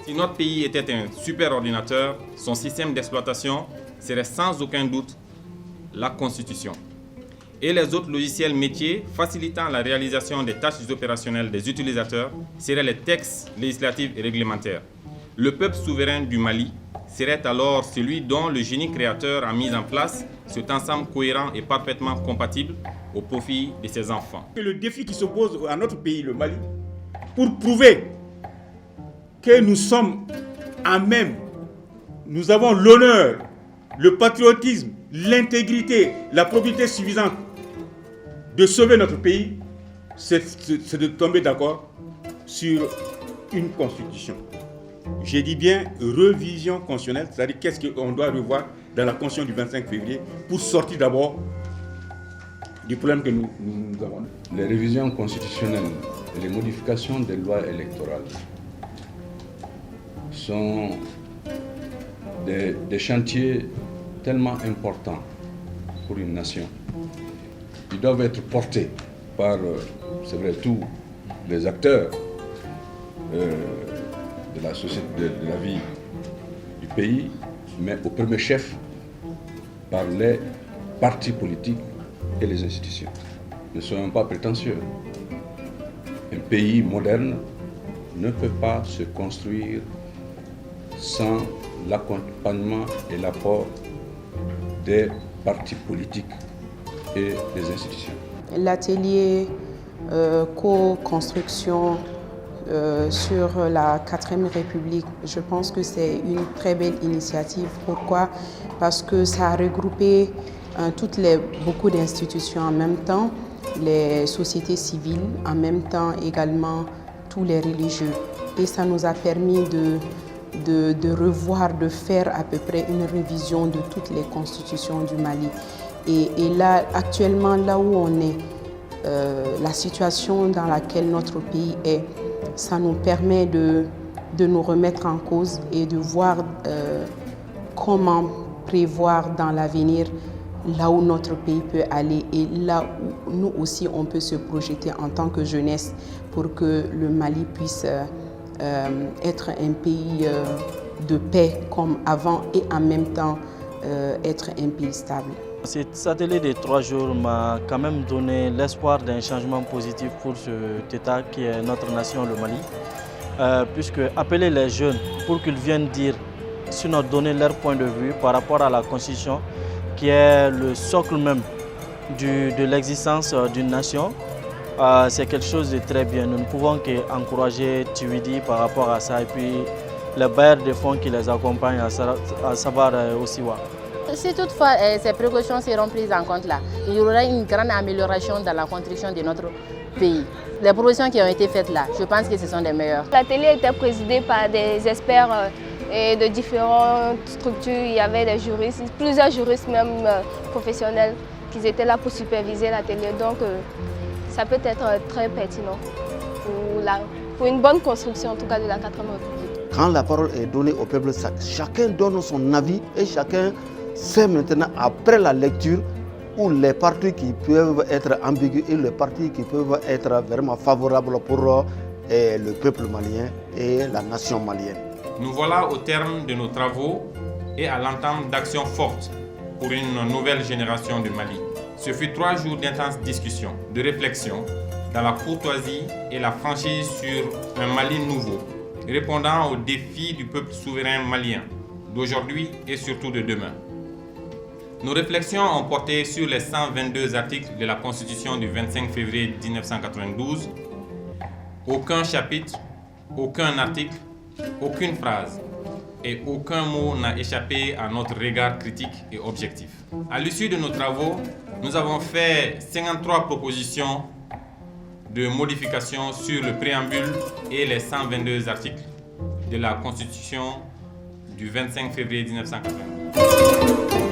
Si notre pays était un superordinateur, son système d'exploitation serait sans aucun doute la Constitution. Et les autres logiciels métiers facilitant la réalisation des tâches opérationnelles des utilisateurs seraient les textes législatifs et réglementaires. Le peuple souverain du Mali serait alors celui dont le génie créateur a mis en place cet ensemble cohérent et parfaitement compatible au profit de ses enfants. Le défi qui s'oppose à notre pays, le Mali, pour prouver que nous sommes à même, nous avons l'honneur, le patriotisme, l'intégrité, la probité suffisante de sauver notre pays, c'est de tomber d'accord sur une constitution. J'ai dit bien révision constitutionnelle, c'est-à-dire qu'est-ce qu'on doit revoir dans la constitution du 25 février pour sortir d'abord du problème que nous avons. Les révisions constitutionnelles et les modifications des lois électorales sont des chantiers tellement importants pour une nation. Ils doivent être portés par, c'est vrai, tous les acteurs de la société, de la vie du pays, mais au premier chef par les partis politiques et les institutions. Ne soyons pas prétentieux. Un pays moderne ne peut pas se construire sans l'accompagnement et l'apport des partis politiques et des institutions. L'atelier co-construction sur la 4e République, je pense que c'est une très belle initiative. Pourquoi? Parce que ça a regroupé beaucoup d'institutions en même temps, les sociétés civiles, en même temps également tous les religieux. Et ça nous a permis de revoir, de faire à peu près une révision de toutes les constitutions du Mali. Et là, actuellement, là où on est, la situation dans laquelle notre pays est, ça nous permet de nous remettre en cause et de voir comment prévoir dans l'avenir là où notre pays peut aller et là où nous aussi on peut se projeter en tant que jeunesse pour que le Mali puisse être un pays de paix comme avant et en même temps être un pays stable. Cet atelier de 3 jours m'a quand même donné l'espoir d'un changement positif pour cet État qui est notre nation, le Mali. Puisque appeler les jeunes pour qu'ils viennent dire, sinon donner leur point de vue par rapport à la Constitution, qui est le socle même de l'existence d'une nation, c'est quelque chose de très bien. Nous ne pouvons qu'encourager Tuidi par rapport à ça et puis les bailleurs de fonds qui les accompagnent, à savoir Osiwa. Si toutefois ces précautions seront prises en compte là, il y aura une grande amélioration dans la construction de notre pays. Les propositions qui ont été faites là, je pense que ce sont les meilleures. L'atelier était présidé par des experts et de différentes structures. Il y avait des juristes, plusieurs juristes même professionnels qui étaient là pour superviser l'atelier. Donc ça peut être très pertinent pour une bonne construction en tout cas de la 4e République. Quand la parole est donnée au peuple, chacun donne son avis et chacun sait maintenant après la lecture où les partis qui peuvent être ambigus et les partis qui peuvent être vraiment favorables pour le peuple malien et la nation malienne. Nous voilà au terme de nos travaux et à l'entame d'actions fortes pour une nouvelle génération du Mali. Ce fut 3 jours d'intenses discussions, de réflexion, dans la courtoisie et la franchise sur un Mali nouveau, répondant aux défis du peuple souverain malien d'aujourd'hui et surtout de demain. Nos réflexions ont porté sur les 122 articles de la Constitution du 25 février 1992. Aucun chapitre, aucun article, aucune phrase et aucun mot n'a échappé à notre regard critique et objectif. À l'issue de nos travaux, nous avons fait 53 propositions de modification sur le préambule et les 122 articles de la Constitution du 25 février 1992.